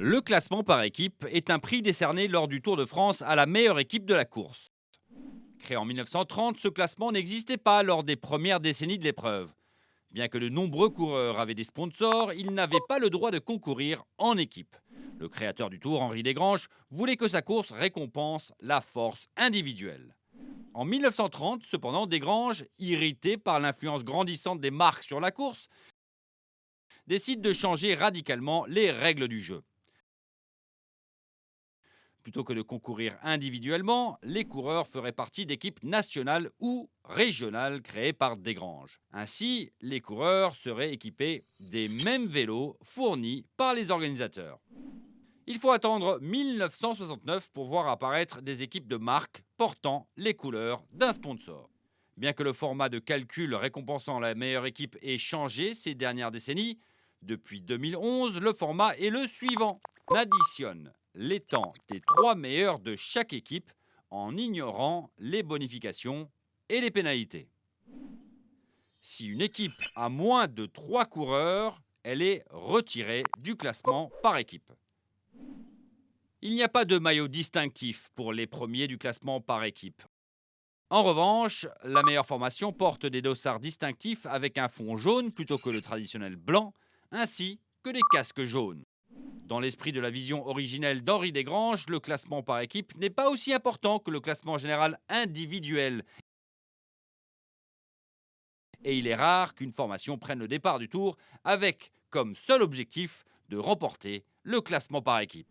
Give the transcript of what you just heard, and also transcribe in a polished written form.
Le classement par équipe est un prix décerné lors du Tour de France à la meilleure équipe de la course. Créé en 1930, ce classement n'existait pas lors des premières décennies de l'épreuve. Bien que de nombreux coureurs avaient des sponsors, ils n'avaient pas le droit de concourir en équipe. Le créateur du Tour, Henri Desgranges, voulait que sa course récompense la force individuelle. En 1930, cependant, Desgranges, irrité par l'influence grandissante des marques sur la course, décide de changer radicalement les règles du jeu. Plutôt que de concourir individuellement, les coureurs feraient partie d'équipes nationales ou régionales créées par Desgranges. Ainsi, les coureurs seraient équipés des mêmes vélos fournis par les organisateurs. Il faut attendre 1969 pour voir apparaître des équipes de marque portant les couleurs d'un sponsor. Bien que le format de calcul récompensant la meilleure équipe ait changé ces dernières décennies, depuis 2011, le format est le suivant. On additionne les temps des trois meilleurs de chaque équipe en ignorant les bonifications et les pénalités. Si une équipe a moins de 3 coureurs, elle est retirée du classement par équipe. Il n'y a pas de maillot distinctif pour les premiers du classement par équipe. En revanche, la meilleure formation porte des dossards distinctifs avec un fond jaune plutôt que le traditionnel blanc, ainsi que des casques jaunes. Dans l'esprit de la vision originelle d'Henri Desgranges, le classement par équipe n'est pas aussi important que le classement général individuel. Et il est rare qu'une formation prenne le départ du tour avec comme seul objectif de remporter le classement par équipe.